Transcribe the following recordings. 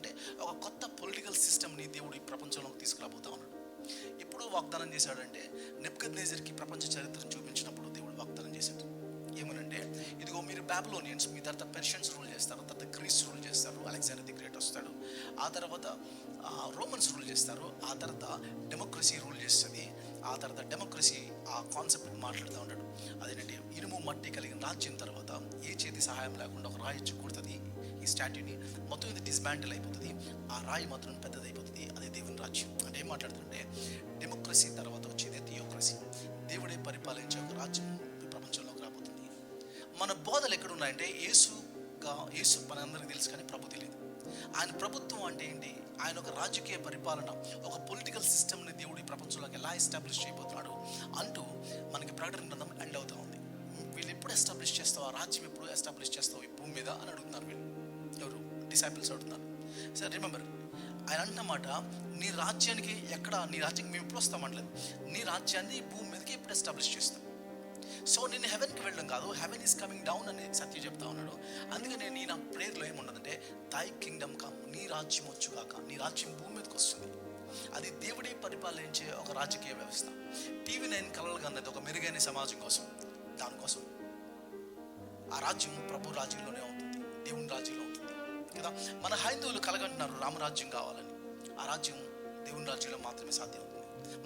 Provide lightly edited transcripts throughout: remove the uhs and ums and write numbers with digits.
చేస్తున్నాడంటే ఒక కొత్త పొలిటికల్ సిస్టమ్ని దేవుడు ఈ ప్రపంచంలోకి తీసుకురాబోతా ఉన్నాడు. ఎప్పుడు వాగ్దానం చేశాడంటే నెబుకద్నెజర్కి ప్రపంచ చరిత్రను చూపించినప్పుడు దేవుడు వాగ్దానం చేశాడు ఏమనంటే, ఇదిగో మీరు బాబిలోనియన్స్, మీ తర్వాత పెర్షియన్స్ రూల్ చేస్తారు, తర్వాత గ్రీస్ రూల్ చేస్తారు, అలెగ్జాండర్ ది గ్రేట్ వస్తాడు, ఆ తర్వాత రోమన్స్ రూల్ చేస్తారు, ఆ తర్వాత డెమోక్రసీ రూల్ చేస్తుంది, ఆ తర్వాత డెమోక్రసీ ఆ కాన్సెప్ట్ మాట్లాడుతూ ఉంటాడు. అదేంటంటే ఇనుము మట్టి కలిగిన రాజ్యం తర్వాత ఏ చేతి సహాయం లేకుండా ఒక రాయి కుడుతుంది ఈ స్టాట్యూని, మొత్తం ఇది డిస్మాంటిల్ అయిపోతుంది, ఆ రాయి మాత్రం పెద్దదైపోతుంది, అదే దేవుని రాజ్యం. అంటే ఏం మాట్లాడుతుంటే డెమోక్రసీ తర్వాత వచ్చేది థియోక్రసీ, దేవుడే పరిపాలించే ఒక రాజ్యం ప్రపంచంలోకి రాబోతుంది. మన బోధలు ఎక్కడున్నాయంటే యేసు మనందరికీ తెలుసు కానీ ప్రభు తెలియదు. ఆయన ప్రభుత్వం అంటే ఏంటి, ఆయన ఒక రాజకీయ పరిపాలన, ఒక పొలిటికల్ సిస్టమ్ని దేవుడు ఈ ప్రపంచంలోకి ఎలా ఎస్టాబ్లిష్ చేయబోతున్నాడు అంటూ మనకి ప్రకటన గ్రంథం ఎండ్ అవుతూ ఉంది. వీళ్ళు ఎప్పుడు ఎస్టాబ్లిష్ చేస్తావు, ఆ రాజ్యం ఎప్పుడు ఎస్టాబ్లిష్ చేస్తావు ఈ భూమి మీద అని అడుగుతున్నారు వీళ్ళు. ఎవరు? డిసైపుల్స్ అడుగుతున్నారు. సరే రిమెంబర్, ఆయన అంటున్నమాట, నీ రాజ్యానికి మేము ఎప్పుడు వస్తామనలేదు, నీ రాజ్యాన్ని భూమి మీదకి ఎప్పుడు ఎస్టాబ్లిష్ చేస్తాం. సో నేను హెవెన్కి వెళ్ళడం కాదు, హెవెన్ ఈస్ కమింగ్ డౌన్ అని సత్యం చెప్తా ఉన్నాడు. అందుకని నా ప్రేయర్లో ఏముండదంటే, దై కింగ్డమ్ కమ్, నీ రాజ్యం వచ్చుగాక, నీ రాజ్యం భూమి మీదకి వస్తుంది. అది దేవుడే పరిపాలించే ఒక రాజకీయ వ్యవస్థ. TV9 కలలుగా అన్నది ఒక మెరుగైన సమాజం కోసం, దానికోసం ఆ రాజ్యం ప్రభు రాజ్యంలోనే ఉంటుంది, దేవుని రాజ్యంలో ఉంటుంది కదా. మన హైందవులు కలగంటున్నారు రామరాజ్యం కావాలని, ఆ రాజ్యం దేవుని రాజ్యంలో మాత్రమే సాధ్యం అవుతుంది.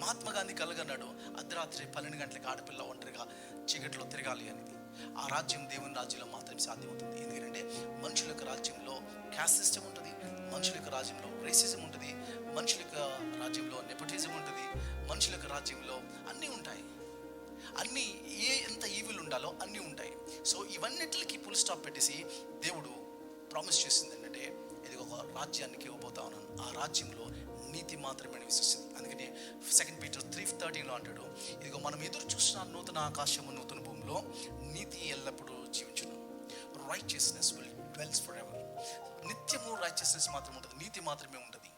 మహాత్మా గాంధీ కలగన్నాడు అర్ధరాత్రి 12 గంటలకు ఆడపిల్ల ఒంటరిగా చీకట్లో తిరగాలి అనేది. ఆ రాజ్యం దేవుని రాజ్యంలో మాత్రమే సాధ్యమవుతుంది. ఎందుకంటే మనుషుల యొక్క రాజ్యంలో క్యాస్ట్ సిస్టమ్ ఉంటుంది, మనుషుల యొక్క రాజ్యంలో రేసిజం ఉంటుంది, మనుషుల యొక్క రాజ్యంలో నెపోటిజం ఉంటుంది, మనుషుల యొక్క రాజ్యంలో అన్నీ ఉంటాయి. అన్నీ ఎంత ఈవిల్ ఉండాలో అన్నీ ఉంటాయి. సో ఇవన్నిటికి ఫుల్ స్టాప్ పెట్టేసి దేవుడు ప్రామిస్ చేసింది ఏంటంటే, ఇది ఒక రాజ్యానికి ఇవ్వబోతా ఉన్నాను, ఆ రాజ్యంలో నీతి మాత్రమే విశ్వసిస్తుంది. అందుకని 2 Peter 3:13 అంటాడు, ఇదిగో మనం ఎదురు చూసిన నూతన ఆకాశము నూతన భూమిలో నీతి ఎల్లప్పుడూ జీవించును, righteousness will dwells forever. నిత్యము రైచియస్నెస్ మాత్రమే ఉంటుంది, నీతి మాత్రమే ఉంటుంది.